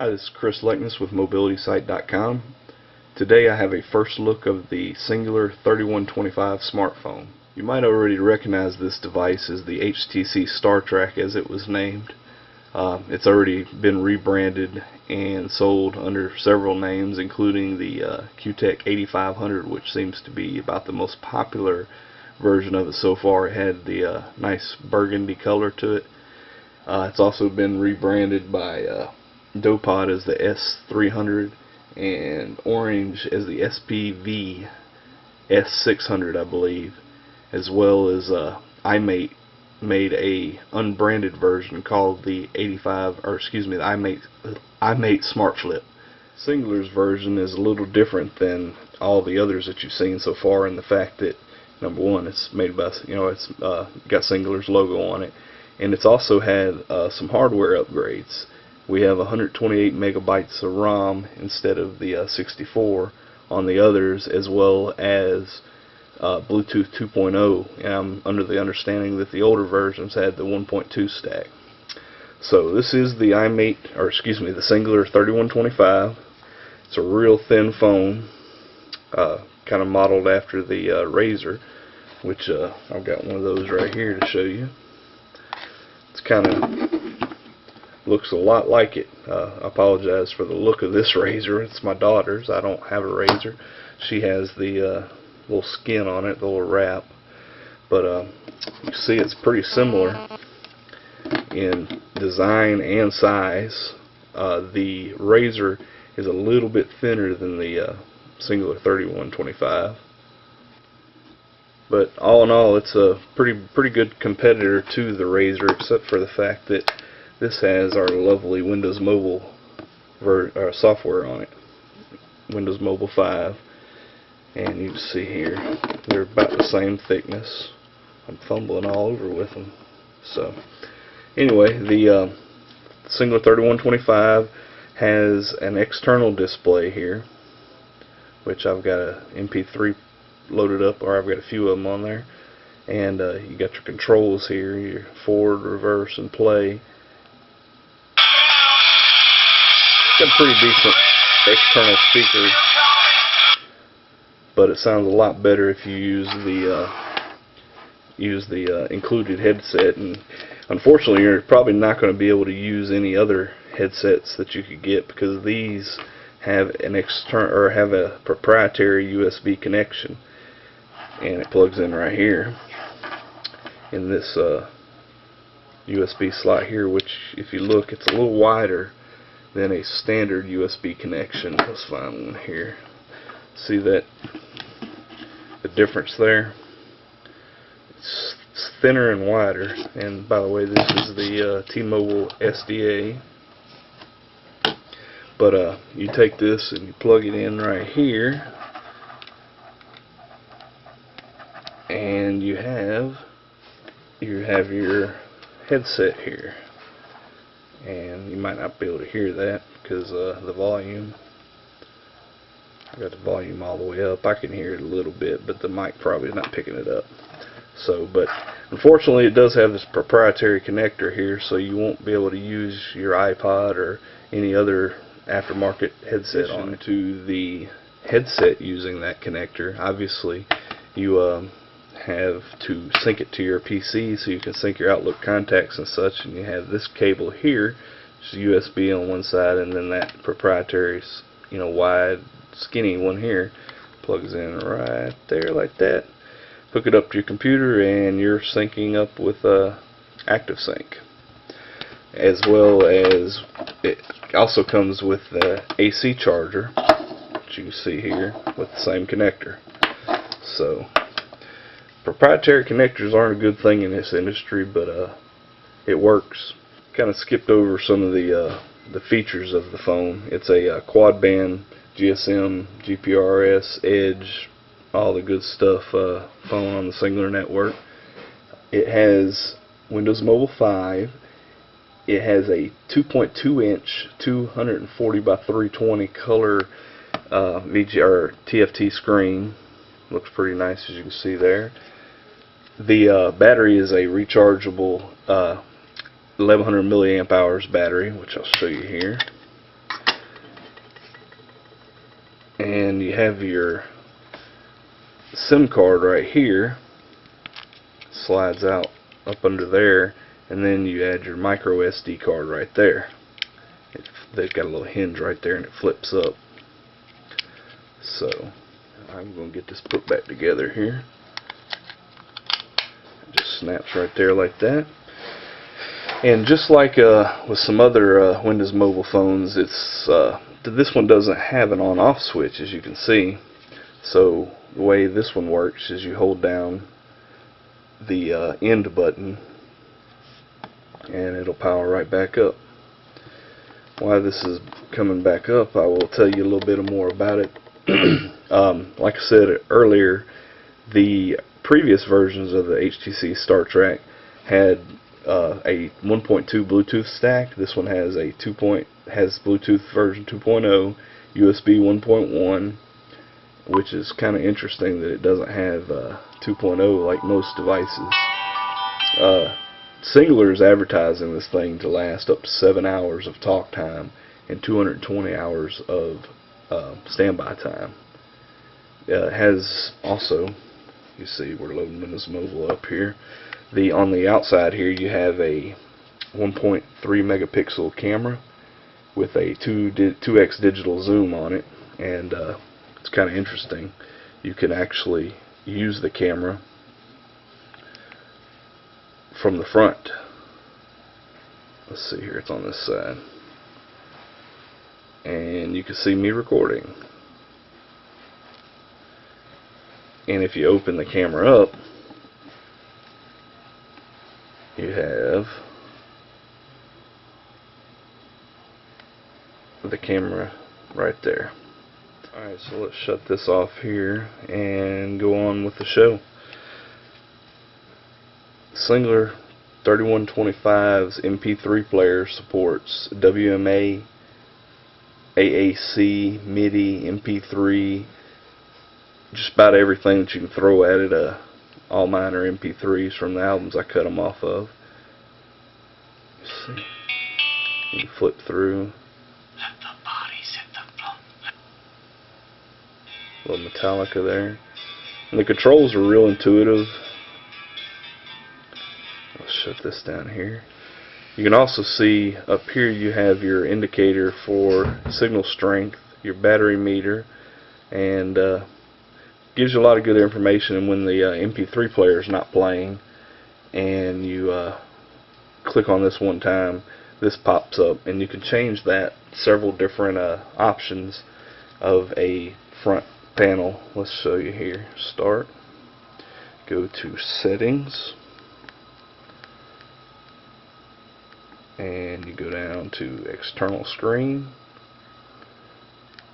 Hi, this is Chris Leckness with MobilitySite.com. Today I have a first look of the Cingular 3125 smartphone. You might already recognize this device as the HTC Star Trek, as it was named. It's already been rebranded and sold under several names, including the Q-Tech 8500, which seems to be about the most popular version of it so far. It had the nice burgundy color to it. It's also been rebranded by Dopod as the S300 and Orange as the SPV S600, I believe, as well as iMate made a unbranded version called the iMate Smart Flip. Cingular's version is a little different than all the others that you've seen so far in the fact that, number one, it's made by, it's got Cingular's logo on it, and it's also had some hardware upgrades. We have 128 megabytes of ROM instead of the 64 on the others, as well as Bluetooth 2.0, and I'm under the understanding that the older versions had the 1.2 stack. So this is the the Cingular 3125. It's a real thin phone, kind of modeled after the Razr, which I've got one of those right here to show you. It's kind of looks a lot like it. I apologize for the look of this Razr. It's my daughter's. I don't have a Razr. She has the little skin on it, the little wrap. But you see it's pretty similar in design and size. The Razr is a little bit thinner than the Cingular 3125. But all in all, it's a pretty good competitor to the Razr, except for the fact that this has our lovely Windows Mobile software on it, Windows Mobile 5, and you can see here they're about the same thickness. I'm fumbling all over with them. So anyway, the Cingular 3125 has an external display here, which I've got an MP3 loaded up, or I've got a few of them on there, and you got your controls here, your forward, reverse, and play. Got a pretty decent external speaker, but it sounds a lot better if you use the included headset. And unfortunately, you're probably not going to be able to use any other headsets that you could get, because these have an have a proprietary USB connection, and it plugs in right here in this USB slot here, which, if you look, it's a little wider than a standard USB connection. Let's find one here. See that the difference there? It's thinner and wider. And by the way, this is the T-Mobile SDA. But you take this and you plug it in right here, and you have your headset here. And you might not be able to hear that because the volume, I got the volume all the way up. I can hear it a little bit, but the mic probably is not picking it up. So, but unfortunately, it does have this proprietary connector here, so you won't be able to use your iPod or any other aftermarket headset on it. To the headset using that connector, obviously, you have to sync it to your PC so you can sync your Outlook contacts and such, and you have this cable here, which is USB on one side, and then that proprietary, wide, skinny one here plugs in right there like that. Hook it up to your computer, and you're syncing up with ActiveSync, as well as it also comes with the AC charger, which you can see here with the same connector. So proprietary connectors aren't a good thing in this industry, but it works. Kind of skipped over some of the features of the phone. It's a quad band GSM, GPRS, Edge, all the good stuff phone on the Cingular network. It has Windows Mobile 5. It has a 2.2 inch 240 by 320 color TFT screen. Looks pretty nice, as you can see there. The battery is a rechargeable 1100 milliamp hours battery, which I'll show you here. and you have your SIM card right here, slides out up under there, and then you add your micro SD card right there. They've got a little hinge right there and it flips up. So I'm going to get this put back together here. It just snaps right there like that. And just like with some other Windows mobile phones, it's this one doesn't have an on-off switch, as you can see. So the way this one works is you hold down the end button and it'll power right back up. Why this is coming back up, I will tell you a little bit more about it. Like I said earlier, the previous versions of the HTC Star Trek had a 1.2 Bluetooth stack. This one has a has Bluetooth version 2.0, USB 1.1, which is kind of interesting that it doesn't have 2.0 like most devices. Cingular is advertising this thing to last up to 7 hours of talk time and 220 hours of standby time. It has also, you see we're loading Windows Mobile up here. On the outside here you have a 1.3 megapixel camera with a 2x digital zoom on it, and it's kind of interesting. You can actually use the camera from the front. Let's see here, it's on this side, and you can see me recording. And if you open the camera up, you have the camera right there. Alright, so let's shut this off here and go on with the show. Cingular 3125's MP3 player supports WMA, AAC, MIDI, MP3, just about everything that you can throw at it. All mine are MP3s from the albums I cut them off of. Let's see. You can flip through. A little Metallica there. And the controls are real intuitive. Let's shut this down here. You can also see up here you have your indicator for signal strength, your battery meter, and gives you a lot of good information. And when the MP3 player is not playing and you click on this one time, this pops up, and you can change that several different options of a front panel. Let's show you here. Start, go to settings, and you go down to external screen,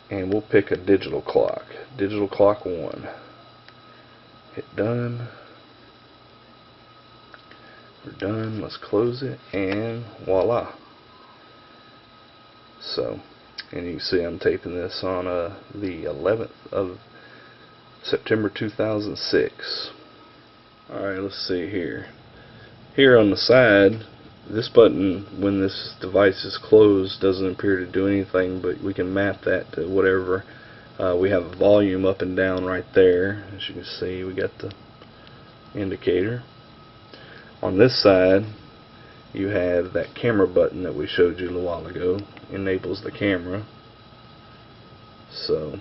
and we'll pick a digital clock 1. Hit done. We're done. Let's close it, and voila. So, and you can see I'm taping this on the 11th of September 2006. Alright, let's see here. Here on the side, this button, when this device is closed, doesn't appear to do anything, but we can map that to whatever. We have a volume up and down right there. As you can see, we got the indicator. On this side, you have that camera button that we showed you a little while ago. Enables the camera. So